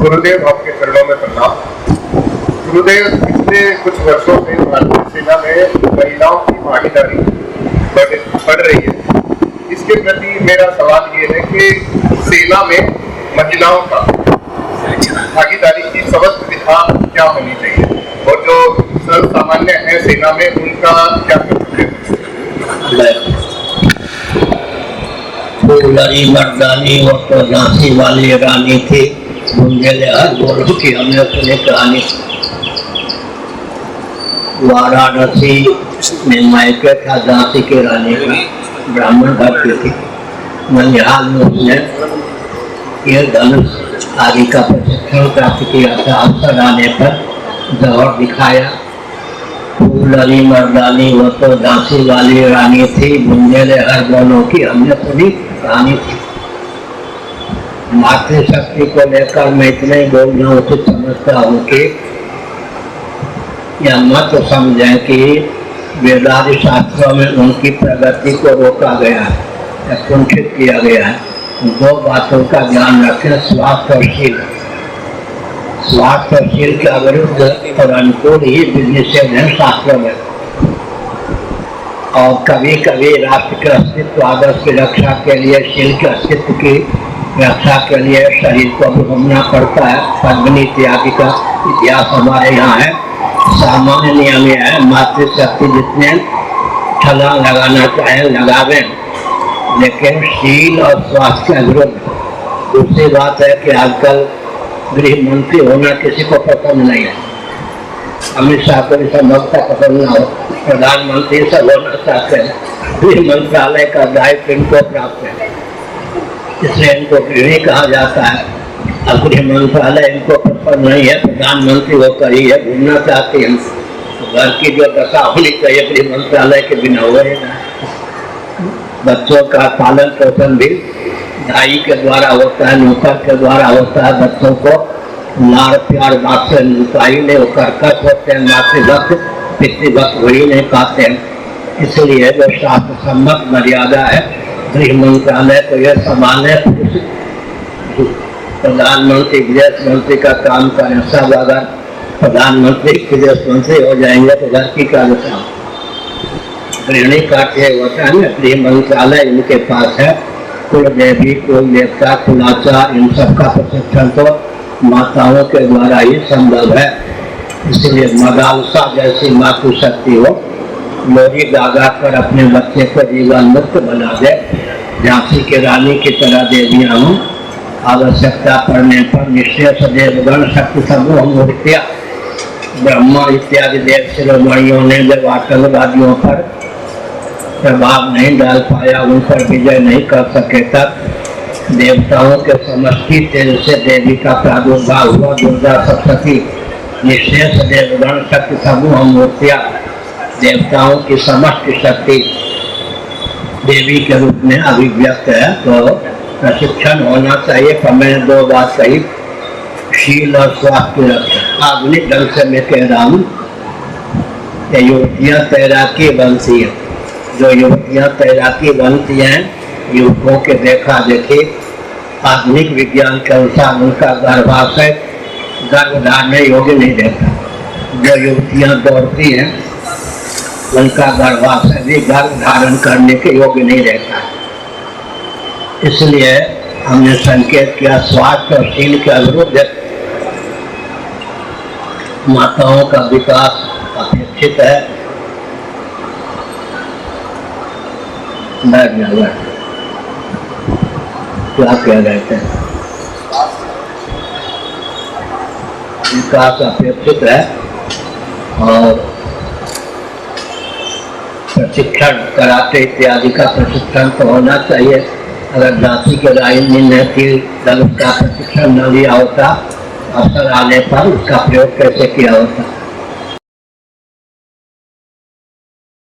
गुरुदेव, आपके चरणों में प्रणाम। गुरुदेव, पिछले कुछ वर्षों से भारतीय सेना में महिलाओं की भागीदारी बढ़ रही है। इसके प्रति मेरा सवाल ये है कि सेना में महिलाओं का भागीदारी की समस्त दिशा क्या होनी चाहिए और जो सर्व सामान्य है सेना में उनका क्या कर्तव्य है? फूलरी मर्दानी वो तो झांसी वाली रानी थी, बुंदेलहर बोलो की हमने सुनी कहानी। वाराणसी में मायके था झांसी की रानी का, ब्राह्मण भक्ति थी। ननिहाल में उसने ये धनुष आदि का प्रशिक्षण प्राप्त किया था। अवसर आने पर जौहर दिखाया। फूलरी मर्दानी वो तो झांसी वाली रानी थी, बुंदेलहर बोलो की हमने सुनी कहानी थी। मातृशक्ति को लेकर मैं इतने बोलना उचित समझता हूँ कि यह मत समझें कि वेदादि शास्त्रों में उनकी प्रगति को रोका गया है या कुंठित किया गया है। दो बातों का ध्यान रखें, स्वास्थ्य और शील। स्वास्थ्य और शील के विरुद्ध और अनुकूल ही निषेध है शास्त्रों में। और कभी कभी राष्ट्र के अस्तित्व आदर्श की रक्षा के लिए, शील के अस्तित्व की रक्षा के लिए शरीर को भी होना पड़ता है। पद्मिनी इत्यादि का इतिहास हमारे यहाँ है। सामान्य नियम यह है, मातृशक्ति जितने छलांग लगाना चाहे लगावें, लेकिन शील और स्वास्थ्य के विरुद्ध। दूसरी बात है कि आजकल गृह मंत्री होना किसी को पसंद नहीं है। अमित शाह को भी संभवतः पसंद न हो, प्रधानमंत्री सब होना चाहते हैं। गृह मंत्रालय का दायित्व इनको प्राप्त है, इसलिए इनको गृहिणी कहा जाता है। अब गृह मंत्रालय इनको पसंद नहीं है, प्रधानमंत्री होकर ही है, घूमना चाहते हैं। घर की जो दशा होनी चाहिए गृह मंत्रालय के बिना हो रही है। बच्चों का पालन पोषण भी दाई के द्वारा होता है, नौकर के द्वारा होता है। बच्चों को लाड़ प्यार बात से मिलता ही नहीं, वो कर्कश होते हैं, मातृभक्त पितृभक्त वही नहीं पाते हैं। इसलिए जो शास्त्र सम्मत मर्यादा है, गृह मंत्रालय को यह संभालने, प्रधानमंत्री विदेश मंत्री का काम करें। सब अगर प्रधानमंत्री विदेश मंत्री हो जाएंगे तो घर की क्या दशा? गृहिणी का होता है ना, गृह मंत्रालय इनके पास है। कुल देवी, कुल देवता, कुलाचार, इन सब का प्रशिक्षण तो माताओं के द्वारा ही संभव है। इसलिए मदालसा जैसी मातृशक्ति हो, लोरी गागा कर अपने बच्चे को जीवन मुक्त बना दे। झांसी की रानी की तरह देवियां हों, आवश्यकता पड़ने पर निश्चय देवगण शक्ति समूह मूर्तियां, ब्रह्मा इत्यादि देव शिरोमणियों ने जब आतंकवादियों पर प्रभाव नहीं डाल पाया, उन पर विजय नहीं कर सके, तब देवताओं के समष्टि तेज से देवी का प्रादुर्भाव हुआ। दुर्गा सप्तती निशेष देवगण शक्ति समूह मूर्तियां, देवताओं की समष्टि शक्ति देवी के रूप में अभिव्यक्त है। तो प्रशिक्षण होना चाहिए। पर मैंने दो बात कही, शील और स्वास्थ्य की रक्षा। आधुनिक ढंग से मैं कह रहा हूँ, युवतियाँ तैराकी बनती हैं। जो युवतियाँ तैराकी बनती हैं, युवकों के देखा देखी आधुनिक विज्ञान के अनुसार उनका गर्भाशय गर्भ धारने योग्य नहीं रहता। जो युवतियाँ दौड़ती हैं, उनका गर्भाशय भी गर्भ धारण करने के योग्य नहीं रहता है। इसलिए हमने संकेत किया, स्वास्थ्य और शील के विरुद्ध माताओं का विकास अपेक्षित है। क्या कह रहे थे? विकास अपेक्षित है और प्रशिक्षण कराटे इत्यादि का प्रशिक्षण तो होना चाहिए। अगर झांसी के रानी ने तीर धनुष का प्रशिक्षण न लिया होता, अवसर आने पर उसका प्रयोग कैसे किया होता?